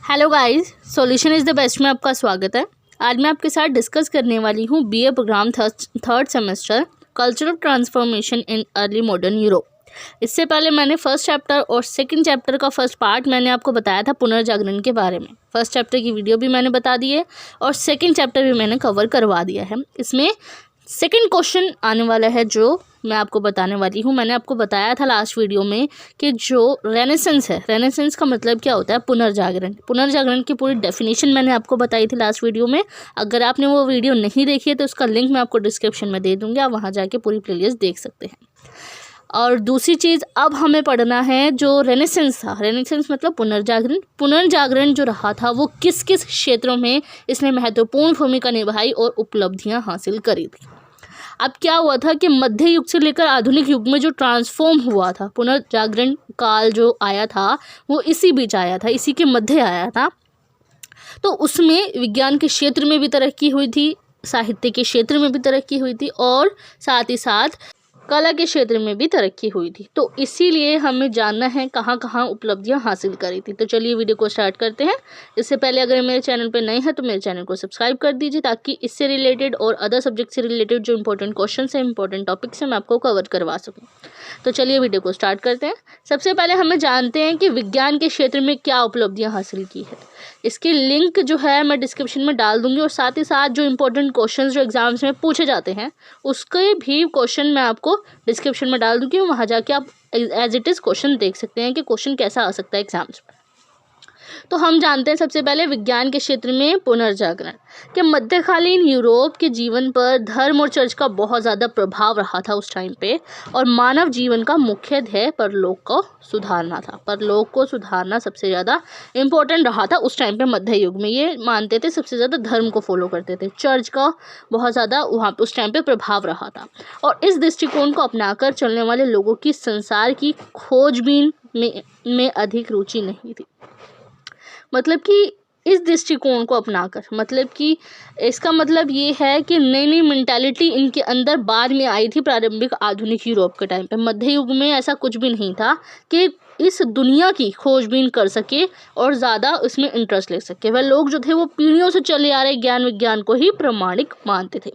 Hello guys, solution is the best में आपका स्वागत है। आज मैं आपके साथ डिस्कस करने वाली हूँ BA programme third semester cultural transformation in early modern Europe. इससे पहले मैंने फर्स्ट चैप्टर और सेकंड चैप्टर का फर्स्ट पार्ट मैंने आपको बताया था पुनर्जागरण के बारे में। फर्स्ट चैप्टर की वीडियो भी मैंने बता दी है और सेकंड चैप्टर भी मैंने कवर करवा दिया है। इसमें सेकंड क्वेश्चन आने वाला है जो मैं आपको बताने वाली हूँ। मैंने आपको बताया था लास्ट वीडियो में कि जो रेनेसेंस है, रेनेसेंस का मतलब क्या होता है? पुनर्जागरण। पुनर्जागरण की पूरी डेफिनेशन मैंने आपको बताई थी लास्ट वीडियो में। अगर आपने वो वीडियो नहीं देखी है तो उसका लिंक मैं आपको डिस्क्रिप्शन में दे दूँगी, आप वहाँ जाके पूरी प्लेलिस्ट देख सकते हैं। और दूसरी चीज़, अब हमें पढ़ना है जो रेनेसेंस था। रेनेसेंस मतलब पुनर्जागरण। पुनर्जागरण जो रहा था वो किस किस क्षेत्रों में इसने महत्वपूर्ण भूमिका निभाई और उपलब्धियां हासिल करी थी। अब क्या हुआ था कि मध्य युग से लेकर आधुनिक युग में जो ट्रांसफॉर्म हुआ था, पुनर्जागरण काल जो आया था वो इसी बीच आया था, इसी के मध्य आया था। तो उसमें विज्ञान के क्षेत्र में भी तरक्की हुई थी, साहित्य के क्षेत्र में भी तरक्की हुई थी और साथ ही साथ कला के क्षेत्र में भी तरक्की हुई थी। तो इसीलिए हमें जानना है कहाँ कहाँ उपलब्धियाँ हासिल करी थी। तो चलिए वीडियो को स्टार्ट करते हैं। इससे पहले अगर मेरे चैनल पर नए हैं तो मेरे चैनल को सब्सक्राइब कर दीजिए, ताकि इससे रिलेटेड और अदर सब्जेक्ट से रिलेटेड जो इंपॉर्टेंट क्वेश्चन है, इंपॉर्टेंट टॉपिक्स हैं, मैं आपको कवर करवा सकूँ। तो चलिए वीडियो को स्टार्ट करते हैं। सबसे पहले हमें जानते हैं कि विज्ञान के क्षेत्र में क्या उपलब्धियाँ हासिल की है। इसकी लिंक जो है मैं डिस्क्रिप्शन में डाल दूंगी और साथ ही साथ जो इंपॉर्टेंट क्वेश्चंस जो एग्जाम्स में पूछे जाते हैं उसके भी क्वेश्चन मैं आपको डिस्क्रिप्शन में डाल दूंगी। वहाँ जाके आप एज इट इज़ क्वेश्चन देख सकते हैं कि क्वेश्चन कैसा आ सकता है एग्जाम्स में। तो हम जानते हैं सबसे पहले विज्ञान के क्षेत्र में पुनर्जागरण कि मध्यकालीन यूरोप के जीवन पर धर्म और चर्च का बहुत ज़्यादा प्रभाव रहा था उस टाइम पे, और मानव जीवन का मुख्य ध्येय परलोक को सुधारना था। परलोक को सुधारना सबसे ज़्यादा इम्पोर्टेंट रहा था उस टाइम पे। मध्य युग में ये मानते थे, सबसे ज़्यादा धर्म को फॉलो करते थे, चर्च का बहुत ज़्यादा वहाँ पे उस टाइम पे प्रभाव रहा था। और इस दृष्टिकोण को अपनाकर चलने वाले लोगों की संसार की खोजबीन में अधिक रुचि नहीं थी। मतलब कि इस दृष्टिकोण को अपनाकर, मतलब कि इसका मतलब ये है कि नई नई मेंटालिटी इनके अंदर बाद में आई थी प्रारंभिक आधुनिक यूरोप के टाइम पे। मध्य युग में ऐसा कुछ भी नहीं था कि इस दुनिया की खोजबीन कर सके और ज़्यादा इसमें इंटरेस्ट ले सके। वह लोग जो थे वो पीढ़ियों से चले आ रहे ज्ञान विज्ञान को ही प्रमाणिक मानते थे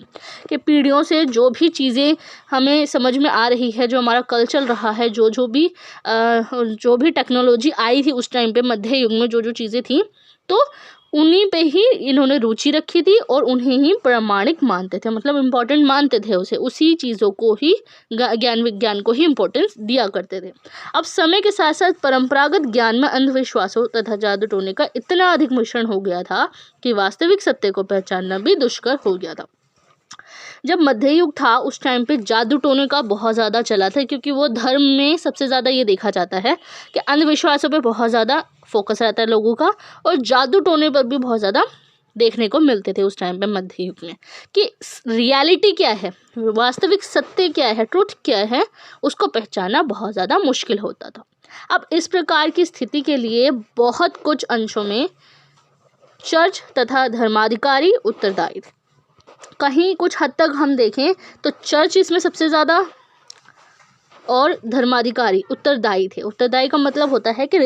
कि पीढ़ियों से जो भी चीज़ें हमें समझ में आ रही है, जो हमारा कल्चर रहा है, जो भी टेक्नोलॉजी आई थी उस टाइम पे मध्य युग में, जो चीज़ें थी, तो उन्हीं पे ही इन्होंने रुचि रखी थी और उन्हें ही प्रमाणिक मानते थे, मतलब इम्पोर्टेंट मानते थे उसे, उसी चीज़ों को ही, ज्ञान विज्ञान को ही इम्पोर्टेंस दिया करते थे। अब समय के साथ साथ परंपरागत ज्ञान में अंधविश्वासों तथा जादू टोने का इतना अधिक मिश्रण हो गया था कि वास्तविक सत्य को पहचानना भी दुष्कर हो गया था। जब मध्य युग था उस टाइम पे जादू टोने का बहुत ज़्यादा चला था, क्योंकि वो धर्म में सबसे ज़्यादा ये देखा जाता है कि अंधविश्वासों पे बहुत ज़्यादा फोकस रहता है लोगों का, और जादू टोने पर भी बहुत ज़्यादा देखने को मिलते थे उस टाइम पे मध्य युग में कि रियलिटी क्या है, वास्तविक सत्य क्या है, ट्रुथ क्या है, उसको पहचानना बहुत ज़्यादा मुश्किल होता था। अब इस प्रकार की स्थिति के लिए बहुत कुछ अंशों में चर्च तथा धर्माधिकारी उत्तरदायी थे। कहीं कुछ हद तक हम देखें तो चर्च इसमें सबसे ज़्यादा और धर्माधिकारी उत्तरदायी थे। उत्तरदायी का मतलब होता है कि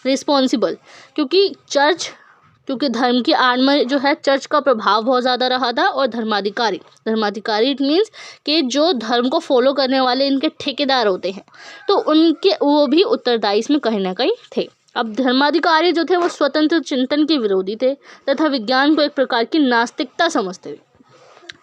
रिस्पॉन्सिबल, क्योंकि धर्म की आड़ में जो है चर्च का प्रभाव बहुत ज़्यादा रहा था। और धर्माधिकारी इट मीन्स कि जो धर्म को फॉलो करने वाले इनके ठेकेदार होते हैं, तो उनके वो भी उत्तरदायी इसमें कहीं ना कहीं थे। अब धर्माधिकारी जो थे वो स्वतंत्र चिंतन के विरोधी थे तथा विज्ञान को एक प्रकार की नास्तिकता समझते थे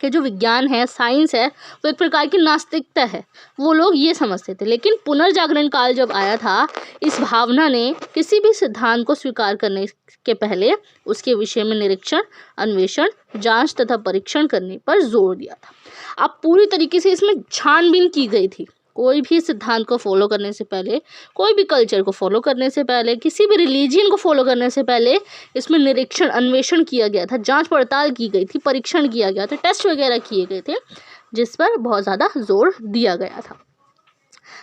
कि जो विज्ञान है, साइंस है, वो एक प्रकार की नास्तिकता है, वो लोग ये समझते थे। लेकिन पुनर्जागरण काल जब आया था, इस भावना ने किसी भी सिद्धांत को स्वीकार करने के पहले उसके विषय में निरीक्षण, अन्वेषण, जांच तथा परीक्षण करने पर जोर दिया था। अब पूरी तरीके से इसमें छानबीन की गई थी। कोई भी सिद्धांत को फॉलो करने से पहले, कोई भी कल्चर को फॉलो करने से पहले, किसी भी रिलीजियन को फॉलो करने से पहले इसमें निरीक्षण, अन्वेषण किया गया था, जांच पड़ताल की गई थी, परीक्षण किया गया था, टेस्ट वगैरह किए गए थे, जिस पर बहुत ज़्यादा जोर दिया गया था।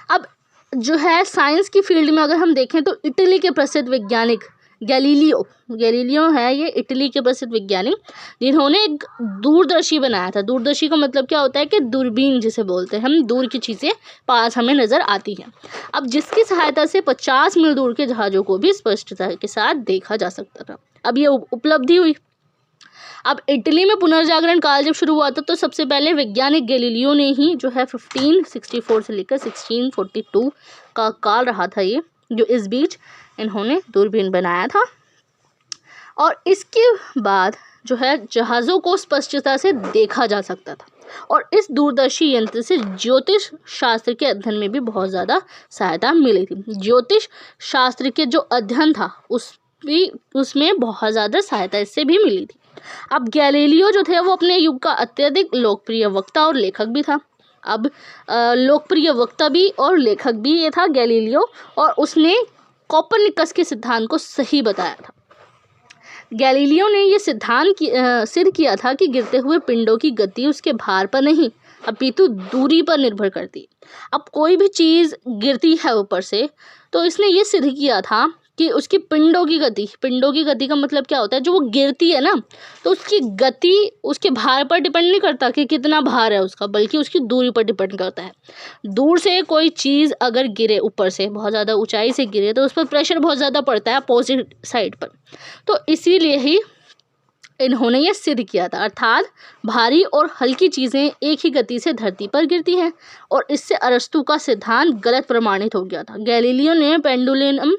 अब जो है साइंस की फील्ड में अगर हम देखें तो इटली के प्रसिद्ध वैज्ञानिक गैलीलियो है ये इटली के प्रसिद्ध वैज्ञानिक, जिन्होंने एक दूरदर्शी बनाया था। दूरदर्शी का मतलब क्या होता है कि दूरबीन जिसे बोलते हैं हम, दूर की चीज़ें पास हमें नज़र आती हैं। अब जिसकी सहायता से 50 मील दूर के जहाज़ों को भी स्पष्टता के साथ देखा जा सकता था। अब ये उपलब्धि हुई। अब इटली में पुनर्जागरण काल जब शुरू हुआ था तो सबसे पहले वैज्ञानिक गैलीलियो ने ही जो है 1564 से लेकर 1642 का काल रहा था ये, जो इस बीच इन्होंने दूरबीन बनाया था। और इसके बाद जो है जहाज़ों को स्पष्टता से देखा जा सकता था, और इस दूरदर्शी यंत्र से ज्योतिष शास्त्र के अध्ययन में भी बहुत ज़्यादा सहायता मिली थी। ज्योतिष शास्त्र के जो अध्ययन था उसमें बहुत ज़्यादा सहायता इससे भी मिली थी। अब गैलीलियो जो थे वो अपने युग का अत्यधिक लोकप्रिय वक्ता और लेखक भी था। अब लोकप्रिय वक्ता भी और लेखक भी ये था गैलीलियो, और उसने कोपरनिकस के सिद्धांत को सही बताया था। गैलीलियो ने ये सिद्धांत सिद्ध किया था कि गिरते हुए पिंडों की गति उसके भार पर नहीं अपितु दूरी पर निर्भर करती है। अब कोई भी चीज़ गिरती है ऊपर से, तो इसने ये सिद्ध किया था कि उसकी पिंडों की गति का मतलब क्या होता है, जो वो गिरती है ना, तो उसकी गति उसके भार पर डिपेंड नहीं करता कि कितना भार है उसका, बल्कि उसकी दूरी पर डिपेंड करता है। दूर से कोई चीज़ अगर गिरे, ऊपर से बहुत ज़्यादा ऊंचाई से गिरे, तो उस पर प्रेशर बहुत ज़्यादा पड़ता है अपोजिट साइड पर। तो इसीलिए ही इन्होंने ये सिद्ध किया था, अर्थात भारी और हल्की चीज़ें एक ही गति से धरती पर गिरती हैं, और इससे अरस्तू का सिद्धांत गलत प्रमाणित हो गया था। गैलीलियो ने पेंडुलम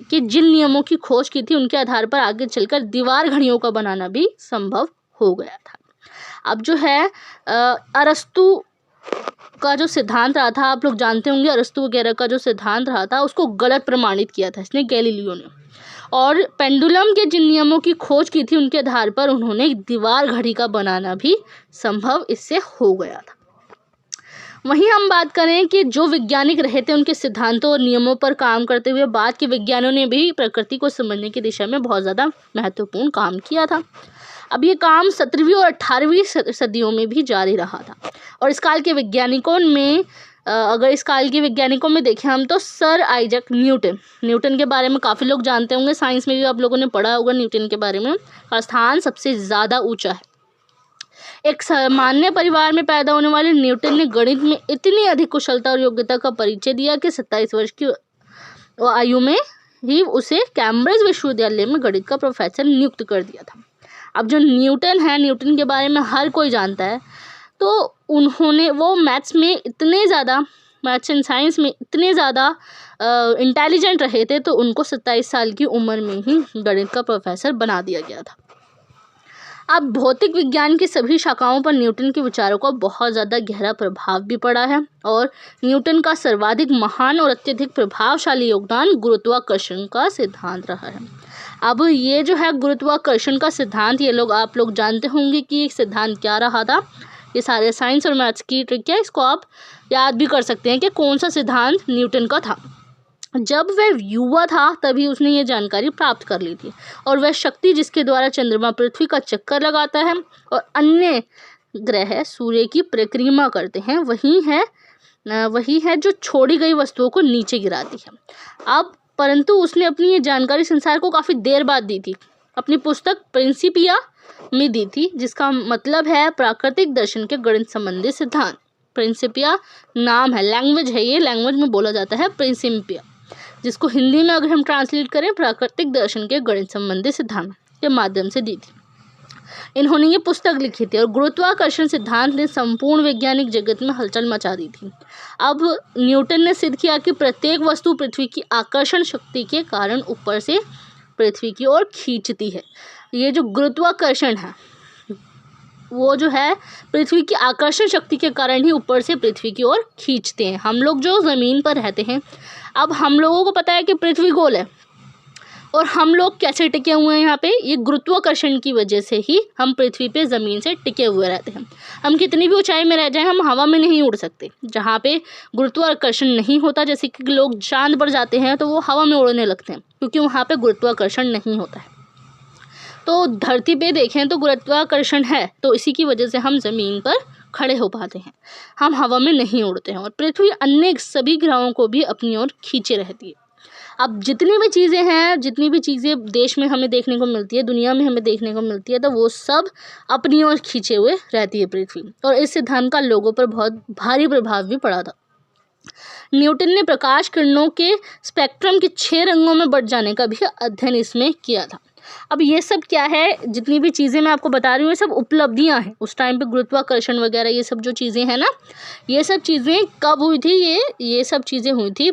के जिन नियमों की खोज की थी, उनके आधार पर आगे चलकर दीवार घड़ियों का बनाना भी संभव हो गया था। अब जो है अरस्तू का जो सिद्धांत रहा था, आप लोग जानते होंगे, अरस्तू वगैरह का जो सिद्धांत रहा था उसको गलत प्रमाणित किया था इसने गैलीलियो ने, और पेंडुलम के जिन नियमों की खोज की थी उनके आधार पर उन्होंने दीवार घड़ी का बनाना भी संभव इससे हो गया था। वहीं हम बात करें कि जो वैज्ञानिक रहे थे उनके सिद्धांतों और नियमों पर काम करते हुए बाद के विज्ञानियों ने भी प्रकृति को समझने की दिशा में बहुत ज़्यादा महत्वपूर्ण काम किया था। अब ये काम 17वीं और 18वीं सदियों में भी जारी रहा था, और इस काल के वैज्ञानिकों में देखें हम तो सर आइजैक न्यूटन के बारे में काफ़ी लोग जानते होंगे, साइंस में भी आप लोगों ने पढ़ा होगा न्यूटन के बारे में। का स्थान सबसे ज़्यादा ऊंचा है। एक सामान्य परिवार में पैदा होने वाले न्यूटन ने गणित में इतनी अधिक कुशलता और योग्यता का परिचय दिया कि 27 वर्ष की आयु में ही उसे कैम्ब्रिज विश्वविद्यालय में गणित का प्रोफेसर नियुक्त कर दिया था। अब जो न्यूटन के बारे में हर कोई जानता है, तो वो मैथ्स एंड साइंस में इतने ज़्यादा इंटेलिजेंट रहे थे, तो उनको 27 साल की उम्र में ही गणित का प्रोफेसर बना दिया गया था। अब भौतिक विज्ञान की सभी शाखाओं पर न्यूटन के विचारों का बहुत ज़्यादा गहरा प्रभाव भी पड़ा है, और न्यूटन का सर्वाधिक महान और अत्यधिक प्रभावशाली योगदान गुरुत्वाकर्षण का सिद्धांत रहा है। अब ये जो है गुरुत्वाकर्षण का सिद्धांत, आप लोग जानते होंगे कि एक सिद्धांत क्या रहा था। ये सारे साइंस और मैथ्स की ट्रिक है, इसको आप याद भी कर सकते हैं कि कौन सा सिद्धांत न्यूटन का था। जब वह युवा था तभी उसने ये जानकारी प्राप्त कर ली थी, और वह शक्ति जिसके द्वारा चंद्रमा पृथ्वी का चक्कर लगाता है और अन्य ग्रह सूर्य की परिक्रमा करते हैं, वही है जो छोड़ी गई वस्तुओं को नीचे गिराती है। अब परंतु उसने अपनी ये जानकारी संसार को काफ़ी देर बाद दी थी, अपनी पुस्तक प्रिंसिपिया में दी थी, जिसका मतलब है प्राकृतिक दर्शन के गणित संबंधी सिद्धांत। प्रिंसिपिया नाम है, लैंग्वेज है, ये लैंग्वेज में बोला जाता है प्रिंसिपिया, जिसको हिंदी में अगर हम ट्रांसलेट करें प्राकृतिक दर्शन के गणित संबंधी सिद्धांत के माध्यम से दी थी। इन्होंने ये पुस्तक लिखी थी, और गुरुत्वाकर्षण सिद्धांत ने संपूर्ण वैज्ञानिक जगत में हलचल मचा दी थी। अब न्यूटन ने सिद्ध किया कि प्रत्येक वस्तु पृथ्वी की आकर्षण शक्ति के कारण ऊपर से पृथ्वी की ओर खींचती है। ये जो गुरुत्वाकर्षण है वो जो है पृथ्वी की आकर्षण शक्ति के कारण ही ऊपर से पृथ्वी की ओर खींचते हैं। हम लोग जो ज़मीन पर रहते हैं, अब हम लोगों को पता है कि पृथ्वी गोल है, और हम लोग कैसे टिके हुए हैं यहाँ पे, ये गुरुत्वाकर्षण की वजह से ही हम पृथ्वी पे ज़मीन से टिके हुए रहते हैं। हम कितनी भी ऊंचाई में रह जाएं, हम हवा में नहीं उड़ सकते। जहाँ पे गुरुत्वाकर्षण नहीं होता, जैसे कि लोग चांद पर जाते हैं तो वो हवा में उड़ने लगते हैं, क्योंकि वहाँ पे गुरुत्वाकर्षण नहीं होता है। तो धरती पे देखें तो गुरुत्वाकर्षण है, तो इसी की वजह से हम ज़मीन पर खड़े हो पाते हैं, हम हवा में नहीं उड़ते हैं, और पृथ्वी अन्य सभी ग्रहों को भी अपनी ओर खींचे रहती है। अब जितनी भी चीज़ें हैं, जितनी भी चीज़ें देश में हमें देखने को मिलती है, दुनिया में हमें देखने को मिलती है, तो वो सब अपनी ओर खींचे हुए रहती है पृथ्वी। और इस सिद्धांत का लोगों पर बहुत भारी प्रभाव भी पड़ा था। न्यूटन ने प्रकाश किरणों के स्पेक्ट्रम के 6 रंगों में बढ़ जाने का भी अध्ययन इसमें किया था। अब ये सब क्या है, जितनी भी चीज़ें मैं आपको बता रही हूँ, ये सब उपलब्धियाँ हैं। उस टाइम पे गुरुत्वाकर्षण वगैरह ये सब जो चीज़ें हैं ना, ये सब चीज़ें कब हुई थी? ये सब चीज़ें हुई थी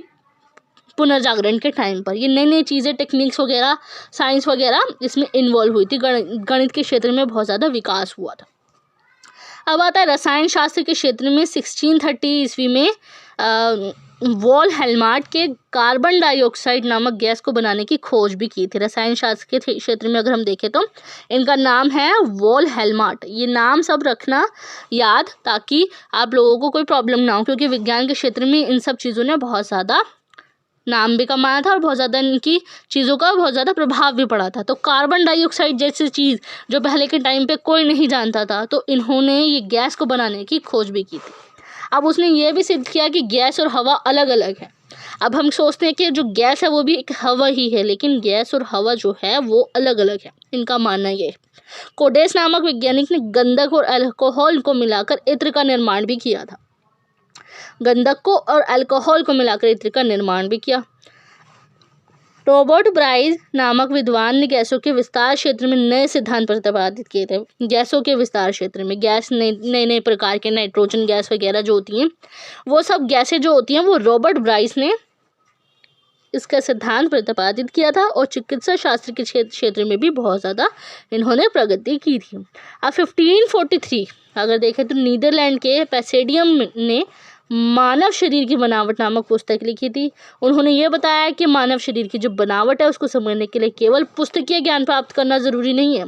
पुनर्जागरण के टाइम पर। ये नई नई चीज़ें, टेक्निक्स वगैरह, साइंस वगैरह इसमें इन्वॉल्व हुई थी। गणित के क्षेत्र में बहुत ज़्यादा विकास हुआ था। अब आता है रसायन शास्त्र के क्षेत्र में 1630 ईस्वी में वॉल हेलमार्ट के कार्बन डाइऑक्साइड नामक गैस को बनाने की खोज भी की थी। रसायन शास्त्र के क्षेत्र में अगर हम देखें तो इनका नाम है वॉल हेलमार्ट। ये नाम सब रखना याद, ताकि आप लोगों को कोई प्रॉब्लम ना हो, क्योंकि विज्ञान के क्षेत्र में इन सब चीज़ों ने बहुत ज़्यादा नाम भी कमाया था और बहुत ज़्यादा इनकी चीज़ों का बहुत ज़्यादा प्रभाव भी पड़ा था। तो कार्बन डाइऑक्साइड जैसी चीज़ जो पहले के टाइम पे कोई नहीं जानता था, तो इन्होंने ये गैस को बनाने की खोज भी की थी। अब उसने ये भी सिद्ध किया कि गैस और हवा अलग अलग है। अब हम सोचते हैं कि जो गैस है वो भी एक हवा ही है, लेकिन गैस और हवा जो है वो अलग अलग है। इनका मानना ये है। कोडेस नामक वैज्ञानिक ने गंधक और अल्कोहल को मिलाकर इत्र का निर्माण भी किया था। गंधक को और अल्कोहल को मिलाकर इत्र का निर्माण भी किया। रॉबर्ट ब्राइस नामक विद्वान ने गैसों के विस्तार क्षेत्र में नए सिद्धांत प्रतिपादित किए थे। गैसों के विस्तार क्षेत्र में गैस, नए नए प्रकार के नाइट्रोजन गैस वगैरह जो होती हैं, वो सब गैसें जो होती हैं, वो रॉबर्ट ब्राइस ने इसका सिद्धांत प्रतिपादित किया था। और चिकित्सा शास्त्र के क्षेत्र में भी बहुत ज़्यादा इन्होंने प्रगति की थी। अब 1543 अगर देखें तो नीदरलैंड के पैसेडियम ने मानव शरीर की बनावट नामक पुस्तक लिखी थी। उन्होंने ये बताया कि मानव शरीर की जो बनावट है उसको समझने के लिए केवल पुस्तकीय ज्ञान प्राप्त करना ज़रूरी नहीं है,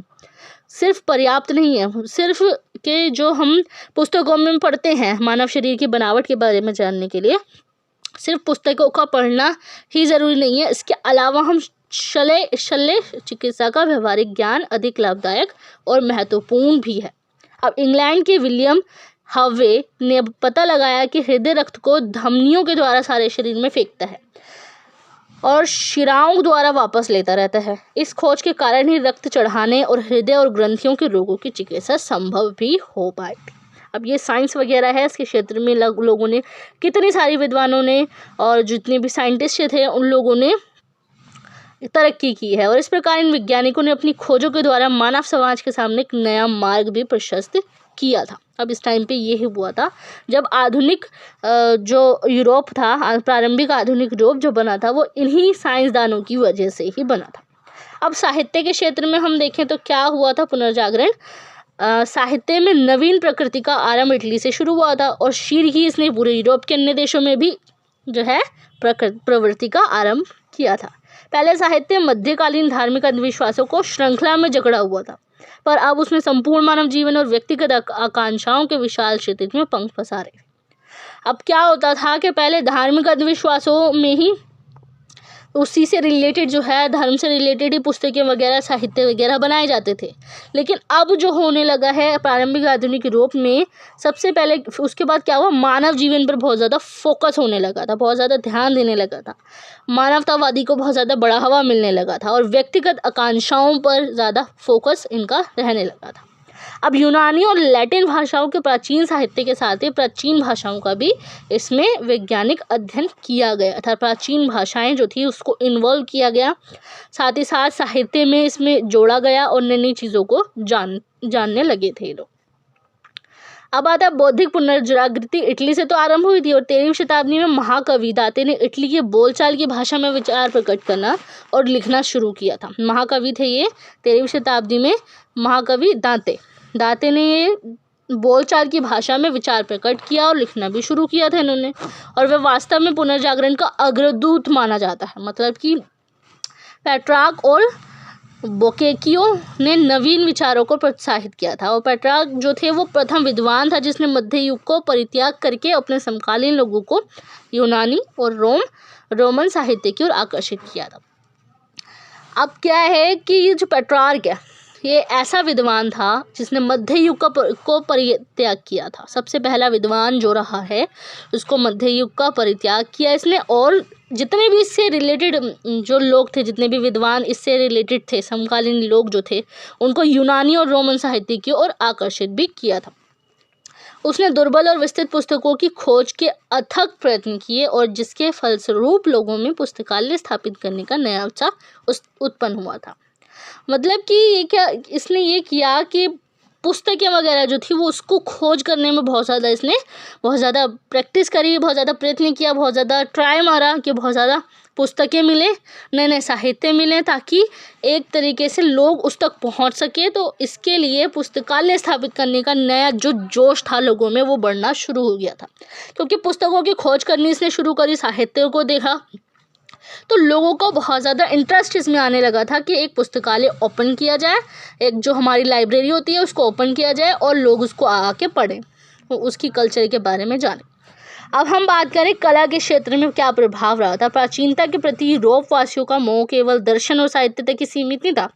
सिर्फ पर्याप्त नहीं है। सिर्फ के जो हम पुस्तकों में पढ़ते हैं मानव शरीर की बनावट के बारे में जानने के लिए, सिर्फ पुस्तकों का पढ़ना ही ज़रूरी नहीं है। इसके अलावा हम शल्य चिकित्सा का व्यवहारिक ज्ञान अधिक लाभदायक और महत्वपूर्ण भी है। अब इंग्लैंड के विलियम हवे ने पता लगाया कि हृदय रक्त को धमनियों के द्वारा सारे शरीर में फेंकता है और शिराओं द्वारा वापस लेता रहता है। इस खोज के कारण ही रक्त चढ़ाने और हृदय और ग्रंथियों के रोगों की चिकित्सा संभव भी हो पाई। अब ये साइंस वगैरह है, इसके क्षेत्र में लोगों ने, कितनी सारी विद्वानों ने और जितने भी साइंटिस्ट थे उन लोगों ने तरक्की की है। और इस प्रकार इन वैज्ञानिकों ने अपनी खोजों के द्वारा मानव समाज के सामने एक नया मार्ग भी प्रशस्त किया था। अब इस टाइम पे ये ही हुआ था जब आधुनिक जो यूरोप था, प्रारंभिक आधुनिक यूरोप जो बना था, वो इन्हीं साइंसदानों की वजह से ही बना था। अब साहित्य के क्षेत्र में हम देखें तो क्या हुआ था पुनर्जागरण। साहित्य में नवीन प्रकृति का आरंभ इटली से शुरू हुआ था और शीघ्र ही इसने पूरे यूरोप के अन्य देशों में भी जो है प्रवृत्ति का आरंभ किया था। पहले साहित्य मध्यकालीन धार्मिक अंधविश्वासों को श्रृंखला में जकड़ा हुआ था, पर अब उसने संपूर्ण मानव जीवन और व्यक्तिगत आकांक्षाओं के विशाल क्षेत्र में पंख पसारे। अब क्या होता था कि पहले धार्मिक अंधविश्वासों में ही उसी से रिलेटेड जो है, धर्म से रिलेटेड ही पुस्तकें वगैरह, साहित्य वगैरह बनाए जाते थे। लेकिन अब जो होने लगा है प्रारंभिक आधुनिक यूरोप में, सबसे पहले उसके बाद क्या हुआ, मानव जीवन पर बहुत ज़्यादा फोकस होने लगा था, बहुत ज़्यादा ध्यान देने लगा था, मानवतावादी को बहुत ज़्यादा बढ़ावा मिलने लगा था और व्यक्तिगत आकांक्षाओं पर ज़्यादा फोकस इनका रहने लगा था। अब यूनानी और लैटिन भाषाओं के प्राचीन साहित्य के साथ ही प्राचीन भाषाओं का भी इसमें वैज्ञानिक अध्ययन किया गया अर्थात प्राचीन भाषाएं जो थी उसको इन्वॉल्व किया गया, साथ ही साथ साहित्य में इसमें जोड़ा गया और नई नई चीज़ों को जानने लगे थे लोग। अब आता है बौद्धिक पुनर्जागृति। इटली से तो आरंभ हुई थी और 13वीं शताब्दी में महाकवि दाते ने इटली के बोलचाल की भाषा में विचार प्रकट करना और लिखना शुरू किया था। महाकवि थे ये 13वीं शताब्दी में, महाकवि दाते ने ये बोलचाल की भाषा में विचार प्रकट किया और लिखना भी शुरू किया था इन्होंने। और वह वास्तव में पुनर्जागरण का अग्रदूत माना जाता है। मतलब कि पेट्रार्क और बोकेकियो ने नवीन विचारों को प्रोत्साहित किया था और पेट्रार्क जो थे वो प्रथम विद्वान था जिसने मध्य युग को परित्याग करके अपने समकालीन लोगों को यूनानी और रोमन साहित्य की ओर आकर्षित किया था। अब क्या है कि ये जो पेट्रार्क है ये ऐसा विद्वान था जिसने मध्य युग को परित्याग किया था। सबसे पहला विद्वान जो रहा है उसको मध्य युग का परित्याग किया इसने, और जितने भी इससे रिलेटेड जो लोग थे, जितने भी विद्वान इससे रिलेटेड थे, समकालीन लोग जो थे, उनको यूनानी और रोमन साहित्य की ओर आकर्षित भी किया था। उसने दुर्बल और विस्तृत पुस्तकों की खोज के अथक प्रयत्न किए और जिसके फलस्वरूप लोगों में पुस्तकालय स्थापित करने का नया उत्साह उत्पन्न हुआ था। मतलब कि ये क्या इसने ये किया कि पुस्तकें वगैरह जो थी वो उसको खोज करने में बहुत ज़्यादा प्रैक्टिस करी, बहुत ज़्यादा प्रयत्न किया, बहुत ज़्यादा ट्राई मारा कि बहुत ज़्यादा पुस्तकें मिले, नए नए साहित्य मिले, ताकि एक तरीके से लोग उस तक पहुंच सके। तो इसके लिए पुस्तकालय स्थापित करने का नया जो जोश था लोगों में वो बढ़ना शुरू हो गया था, क्योंकि पुस्तकों की खोज करनी इसने शुरू करी, साहित्य को देखा, तो लोगों को बहुत ज़्यादा इंटरेस्ट इसमें आने लगा था कि एक पुस्तकालय ओपन किया जाए, एक जो हमारी लाइब्रेरी होती है उसको ओपन किया जाए और लोग उसको आके पढ़ें, वो उसकी कल्चर के बारे में जानें। अब हम बात करें कला के क्षेत्र में क्या प्रभाव रहा था। प्राचीनता के प्रति यूरोप वासियों का मोह केवल दर्शन और साहित्य तक ही सीमित नहीं था,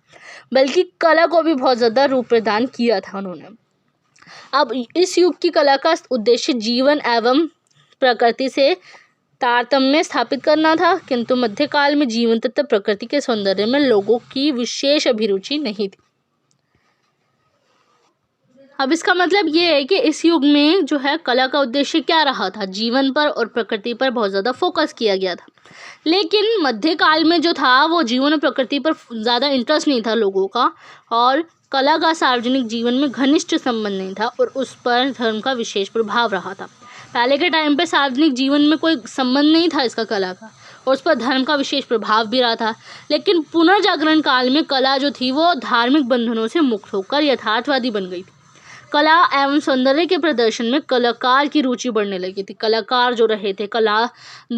बल्कि कला को भी बहुत ज़्यादा रूप प्रदान किया था उन्होंने। अब इस युग की कला का उद्देश्य जीवन एवं प्रकृति से तारतम्य स्थापित करना था, किंतु मध्यकाल में जीवन तथा प्रकृति के सौंदर्य में लोगों की विशेष अभिरुचि नहीं थी। अब इसका मतलब ये है कि इस युग में जो है कला का उद्देश्य क्या रहा था, जीवन पर और प्रकृति पर बहुत ज़्यादा फोकस किया गया था। लेकिन मध्यकाल में जो था वो जीवन और प्रकृति पर ज़्यादा इंटरेस्ट नहीं था लोगों का, और कला का सार्वजनिक जीवन में घनिष्ठ संबंध नहीं था, और उस पर धर्म का विशेष प्रभाव रहा था। पहले के टाइम पे सार्वजनिक जीवन में कोई संबंध नहीं था इसका कला का, और उस पर धर्म का विशेष प्रभाव भी रहा था। लेकिन पुनर्जागरण काल में कला जो थी वो धार्मिक बंधनों से मुक्त होकर यथार्थवादी बन गई थी। कला एवं सौंदर्य के प्रदर्शन में कलाकार की रुचि बढ़ने लगी थी। कलाकार जो रहे थे, कला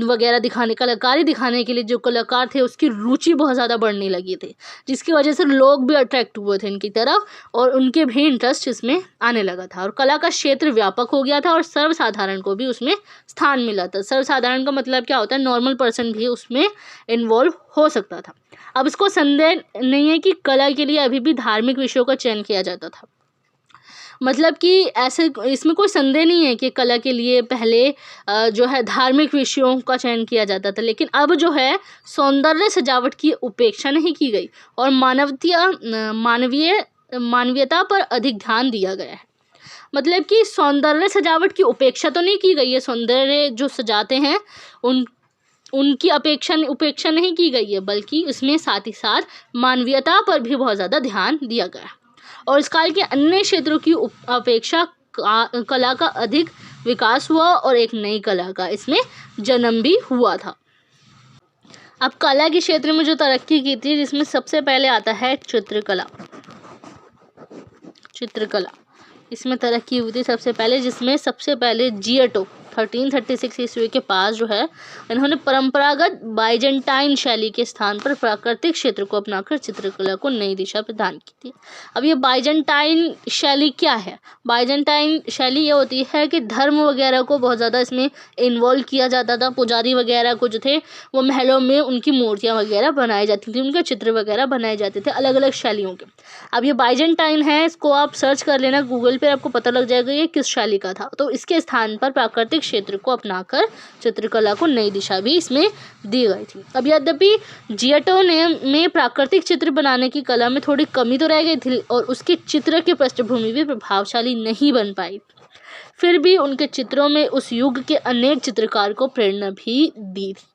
वगैरह कलाकारी दिखाने के लिए जो कलाकार थे उसकी रुचि बहुत ज़्यादा बढ़ने लगी थी, जिसकी वजह से लोग भी अट्रैक्ट हुए थे इनकी तरफ, और उनके भी इंटरेस्ट इसमें आने लगा था, और कला का क्षेत्र व्यापक हो गया था और सर्वसाधारण को भी उसमें स्थान मिला था। सर्वसाधारण का मतलब क्या होता है, नॉर्मल पर्सन भी उसमें इन्वॉल्व हो सकता था। अब इसको संदेह नहीं है कि कला के लिए अभी भी धार्मिक विषयों का चयन किया जाता था। मतलब कि ऐसे इसमें कोई संदेह नहीं है कि कला के लिए पहले जो है धार्मिक विषयों का चयन किया जाता था, लेकिन अब जो है सौंदर्य सजावट की उपेक्षा नहीं की गई और मानवीयता पर अधिक ध्यान दिया गया है। मतलब कि सौंदर्य सजावट की उपेक्षा तो नहीं की गई है, सौंदर्य जो सजाते हैं उनकी उपेक्षा नहीं की गई है, बल्कि इसमें साथ ही साथ मानवीयता पर भी बहुत ज़्यादा ध्यान दिया गया है। और इस काल के अन्य क्षेत्रों की अपेक्षा कला का अधिक विकास हुआ और एक नई कला का इसमें जन्म भी हुआ था। अब कला के क्षेत्र में जो तरक्की की थी, जिसमें सबसे पहले आता है चित्रकला। इसमें तरक्की हुई थी सबसे पहले, जिसमें सबसे पहले जियोटो 1336 ईस्वी के पास जो है इन्होंने परंपरागत बाइजेंटाइन शैली के स्थान पर प्राकृतिक क्षेत्र को अपनाकर चित्रकला को नई दिशा प्रदान की थी। अब ये बाइजेंटाइन शैली क्या है? बाइजेंटाइन शैली ये होती है कि धर्म वगैरह को बहुत ज़्यादा इसमें इन्वॉल्व किया जाता था। पुजारी वगैरह को जो थे वो महलों में उनकी मूर्तियाँ वगैरह बनाई जाती थी, उनके चित्र वगैरह बनाए जाते थे अलग अलग शैलियों के। अब ये बाइजेंटाइन है, इसको आप सर्च कर लेना गूगल पर, आपको पता लग जाएगा ये किस शैली का था। तो इसके स्थान पर प्राकृतिक क्षेत्र को अपनाकर चित्रकला को नई दिशा भी इसमें दी गई थी। अब यद्यपि जियोटो में प्राकृतिक चित्र बनाने की कला में थोड़ी कमी तो रह गई थी और उसके चित्र की पृष्ठभूमि भी प्रभावशाली नहीं बन पाई, फिर भी उनके चित्रों में उस युग के अनेक चित्रकार को प्रेरणा भी दी थी।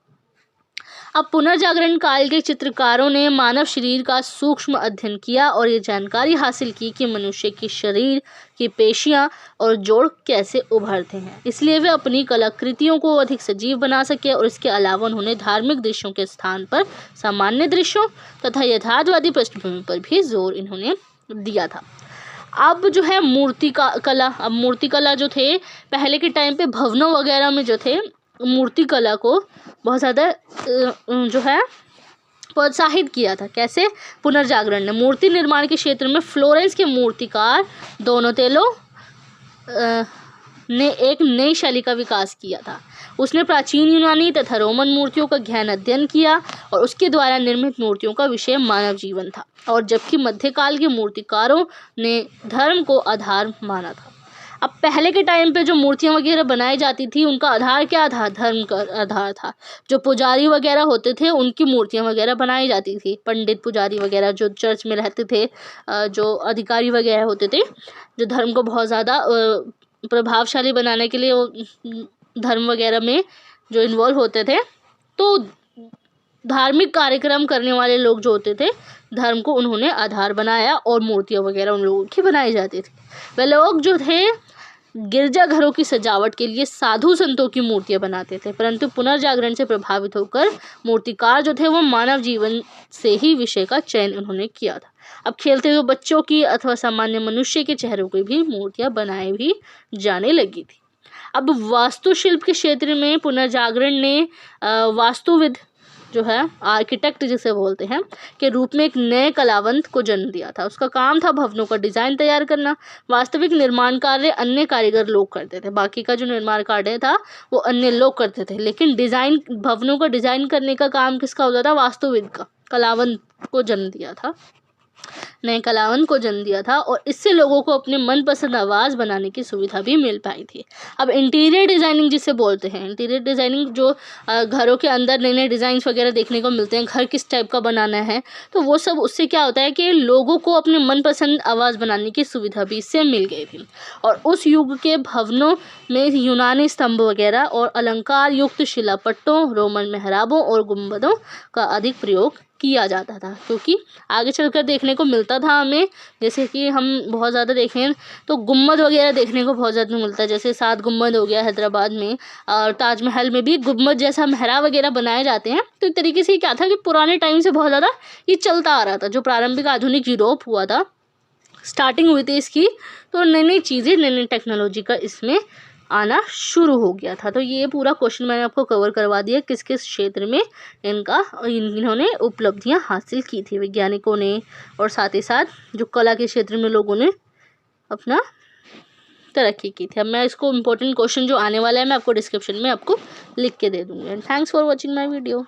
अब पुनर्जागरण काल के चित्रकारों ने मानव शरीर का सूक्ष्म अध्ययन किया और ये जानकारी हासिल की कि मनुष्य की शरीर की पेशियां और जोड़ कैसे उभरते हैं। इसलिए वे अपनी कलाकृतियों को अधिक सजीव बना सके और इसके अलावा उन्होंने धार्मिक दृश्यों के स्थान पर सामान्य दृश्यों तथा यथार्थवादी पृष्ठभूमि पर भी जोर इन्होंने दिया था। अब जो है मूर्तिकला जो थे पहले के टाइम पे भवनों वगैरह में जो थे मूर्ति कला को बहुत ज़्यादा जो है प्रोत्साहित किया था। कैसे? पुनर्जागरण ने मूर्ति निर्माण के क्षेत्र में फ्लोरेंस के मूर्तिकार डोनातेलो ने एक नई शैली का विकास किया था। उसने प्राचीन यूनानी तथा रोमन मूर्तियों का गहन अध्ययन किया और उसके द्वारा निर्मित मूर्तियों का विषय मानव जीवन था, और जबकि मध्यकाल के मूर्तिकारों ने धर्म को आधार माना था। अब पहले के टाइम पे जो मूर्तियाँ वगैरह बनाई जाती थी उनका आधार क्या था? धर्म का आधार था। जो पुजारी वगैरह होते थे उनकी मूर्तियाँ वगैरह बनाई जाती थी। पंडित पुजारी वगैरह जो चर्च में रहते थे, जो अधिकारी वगैरह होते थे, जो धर्म को बहुत ज़्यादा प्रभावशाली बनाने के लिए वो धर्म वगैरह में जो इन्वॉल्व होते थे, तो धार्मिक कार्यक्रम करने वाले लोग जो होते थे धर्म को उन्होंने आधार बनाया और मूर्तियाँ वगैरह उन लोगों की बनाई जाती थी। वे लोग जो थे गिरजाघरों की सजावट के लिए साधु संतों की मूर्तियाँ बनाते थे, परंतु पुनर्जागरण से प्रभावित होकर मूर्तिकार जो थे वो मानव जीवन से ही विषय का चयन उन्होंने किया था। अब खेलते हुए बच्चों की अथवा सामान्य मनुष्य के चेहरों की भी मूर्तियाँ बनाई भी जाने लगी थी। अब वास्तुशिल्प के क्षेत्र में पुनर्जागरण ने वास्तुविद जो है, आर्किटेक्ट जिसे बोलते हैं, के रूप में एक नए कलावंत को जन्म दिया था। उसका काम था भवनों का डिज़ाइन तैयार करना। वास्तविक निर्माण कार्य अन्य कारीगर लोग करते थे, बाकी का जो निर्माण कार्य था वो अन्य लोग करते थे, लेकिन डिज़ाइन, भवनों का डिज़ाइन करने का काम किसका होता था? वास्तुविद का। कलावंत को जन्म दिया था, नए कलावन को जन्म दिया था, और इससे लोगों को अपने मनपसंद आवाज़ बनाने की सुविधा भी मिल पाई थी। अब इंटीरियर डिज़ाइनिंग जिसे बोलते हैं, इंटीरियर डिज़ाइनिंग जो घरों के अंदर नए नए डिज़ाइंस वगैरह देखने को मिलते हैं, घर किस टाइप का बनाना है, तो वो सब उससे क्या होता है कि लोगों को अपने मनपसंद आवाज़ बनाने की सुविधा भी इससे मिल गई थी। और उस युग के भवनों में यूनानी स्तंभ वगैरह और अलंकार युक्त शिलापट्टों, रोमन मेहराबों और गुंबदों का अधिक प्रयोग किया जाता था, क्योंकि आगे चलकर देखने को मिलता था हमें, जैसे कि हम बहुत ज़्यादा देखें तो गुम्बद वगैरह देखने को बहुत ज़्यादा मिलता है। जैसे 7 गुम्बद हो गया हैदराबाद में, और ताजमहल में भी गुम्बद जैसा मेहराब वगैरह बनाए जाते हैं। तो एक तरीके से क्या था कि पुराने टाइम से बहुत ज़्यादा ये चलता आ रहा था। जो प्रारंभिक आधुनिक यूरोप हुआ था, स्टार्टिंग हुई थी इसकी, तो नई नई चीज़ें, नई नई टेक्नोलॉजी का इसमें आना शुरू हो गया था। तो ये पूरा क्वेश्चन मैंने आपको कवर करवा दिया, किस किस क्षेत्र में इन्होंने उपलब्धियां हासिल की थी वैज्ञानिकों ने, और साथ ही साथ जो कला के क्षेत्र में लोगों ने अपना तरक्की की थी। अब मैं इसको इम्पोर्टेंट क्वेश्चन जो आने वाला है मैं आपको डिस्क्रिप्शन में आपको लिख के दे दूँगी। And thanks for watching my video.